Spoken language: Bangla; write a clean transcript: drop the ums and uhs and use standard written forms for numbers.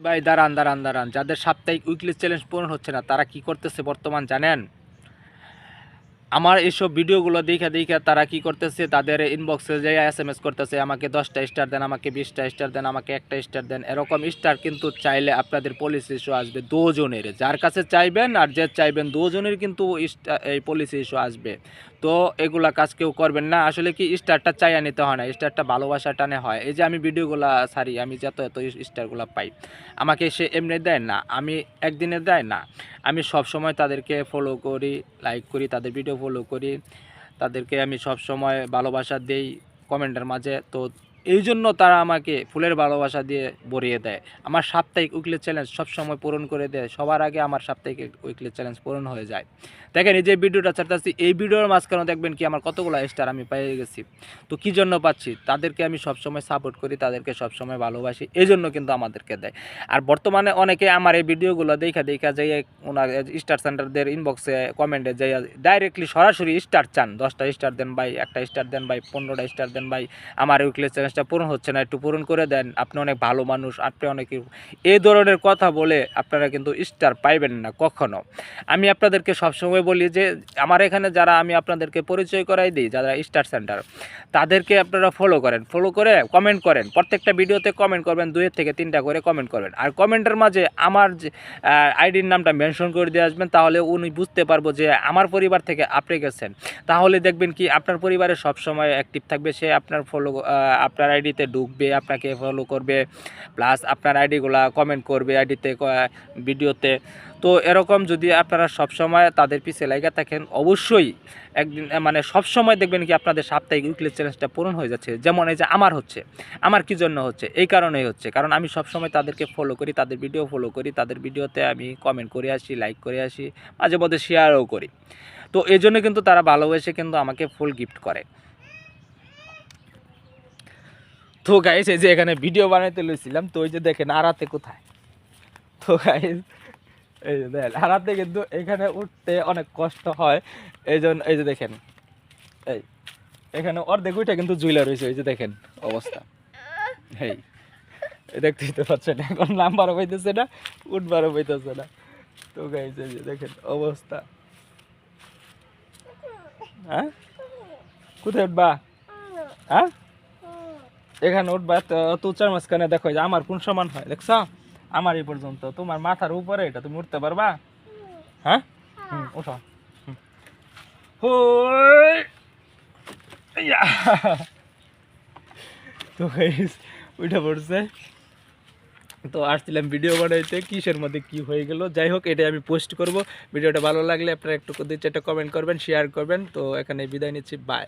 ভাই দাঁড়ান দাঁড়ান দাঁড়ান, যাদের সাপ্তাহিক উইকলি চ্যালেঞ্জ পূরণ হচ্ছে না তারা কি করতেছে বর্তমান জানেন? আমার এইসব ভিডিওগুলো দেখা দেখা তারা কি করতেছে, তাদের ইনবক্সে যাই SMS করতেছে, আমাকে 10টা স্টার দেন, আমাকে 20টা স্টার দেন, আমাকে একটা স্টার দেন। এরকম স্টার কিন্তু চাইলে আপনাদের পলিসি ইস্যু আসবে দুজনের, যার কাছে চাইবেন আর যে চাইবেন দুজনের কিন্তু এই পলিসি ইস্যু আসবে। তো এগুলা কাজ কেউ করবেন না। আসলে কি স্টারটা চাইয়া নিতে হয় না, স্টারটা ভালোবাসা টানে হয়। এই যে আমি ভিডিওগুলো সারি, আমি যত এত স্টারগুলো পাই, আমাকে সে এমনি দেয় না, আমি একদিনে দেয় না, আমি সব সময় তাদেরকে ফলো করি, লাইক করি, তাদের ভিডিও ফলো করি, তাদেরকে আমি সব সময় ভালোবাসা দেই কমেন্টের মাঝে। তো এই জন্য তারা আমাকে ফুলের ভালোবাসা দিয়ে ভরিয়ে দেয়। আমার সাপ্তাহিক উইকলি চ্যালেঞ্জ সব সময় পূরণ করে দেয়, সবার আগে আমার সাপ্তাহিক উইকলি চ্যালেঞ্জ পূরণ হয়ে যায়। দেখেন এই যে ভিডিওটা ছাড়তেছি, এই ভিডিওর মাঝখানে দেখবেন কি আমার কতগুলো স্টার আমি পেয়ে গেছি। তো কী জন্য পাচ্ছি? তাদেরকে আমি সবসময় সাপোর্ট করি, তাদেরকে সবসময় ভালোবাসি, এই জন্য কিন্তু আমাদেরকে দেয়। আর বর্তমানে অনেকে আমার এই ভিডিওগুলো দেখা দেখা যাই ওনার স্টার সেন্টারদের ইনবক্সে কমেন্টে যাই ডাইরেক্টলি সরাসরি স্টার চান, 10টা স্টার দেন ভাই, একটা স্টার দেন ভাই, 15টা স্টার দেন ভাই, আমার উইকলি চ্যালেঞ্জটা পূরণ হচ্ছে না, একটু পূরণ করে দেন, আপনি অনেক ভালো মানুষ, আপনি অনেক, এই ধরনের কথা বলে আপনারা কিন্তু স্টার পাইবেন না কখনো। আমি আপনাদেরকে সবসময় বলি যে আমার এখানে যারা আমি আপনাদেরকে পরিচয় করাই দিই, যারা স্টার সেন্টার, তাদেরকে আপনারা ফলো করেন, ফলো করে কমেন্ট করেন, প্রত্যেকটা ভিডিওতে কমেন্ট করবেন, 2 থেকে 3টা করে কমেন্ট করবেন, আর কমেন্টের মাঝে আমার যে আইডির নামটা মেনশন করে দিয়ে আসবেন, তাহলে উনি বুঝতে পারবো যে আমার পরিবার থেকে আপনি গেছেন। তাহলে দেখবেন কি আপনার পরিবারে সবসময় অ্যাক্টিভ থাকবে, সে আপনার আপনার আইডিতে ঢুকবে, আপনাকে ফলো করবে, প্লাস আপনার আইডিগুলা কমেন্ট করবে আইডিতে, ভিডিওতে। তো এরকম যদি আপনারা সবসময় তাদের পিছিয়ে লাগা থাকেন, অবশ্যই একদিন মানে সবসময় দেখবেন কি আপনাদের সাপ্তাহিক উইকলি চ্যালেঞ্জটা পূরণ হয়ে যাচ্ছে। যেমন এই যে আমার হচ্ছে, আমার কী জন্য হচ্ছে? এই কারণেই হচ্ছে, কারণ আমি সবসময় তাদেরকে ফলো করি, তাদের ভিডিও ফলো করি, তাদের ভিডিওতে আমি কমেন্ট করে আসি, লাইক করে আসি, মাঝে মধ্যে শেয়ারও করি। তো এই জন্য কিন্তু তারা ভালোবেসে কিন্তু আমাকে ফুল গিফট করে। তো গাইস এই যে এখানে ভিডিও বানাইতে লইছিলাম, তো ওই যে দেখেন আরাতে কোথায়, তো গাইস এই যে দেখেন হারাতে কিন্তু এখানে উঠতে অনেক কষ্ট হয়। এই জন্য এই যে দেখেন, এই এখানে অর্ধেক উঠে কিন্তু জুইলা রয়েছে, এই যে দেখেন অবস্থা, এই দেখতেই তো পাচ্ছেন, এখন নাম্বারও পাইতেছে না, উঠবারও পাইতেছে না। তো গাইস এই যে দেখেন অবস্থা। হ্যাঁ কোথায় উঠবা? হ্যাঁ এখানে উঠবা তো, তুচার মাঝখানে দেখো যে আমার কোন সমান হয়, দেখছ? আমার এই পর্যন্ত, তোমার মাথার উপরে, এটা তুমি উঠতে পারবা? হ্যাঁ উঠো। তো উঠে পড়ছে। তো আসছিলাম ভিডিও বানাইতে, কিসের মধ্যে কি হয়ে গেল, যাই হোক এটাই আমি পোস্ট করব। ভিডিওটা ভালো লাগলে আপনারা একটু 2-4টা কমেন্ট করবেন, শেয়ার করবেন। তো এখানে বিদায় নিচ্ছি, বাই।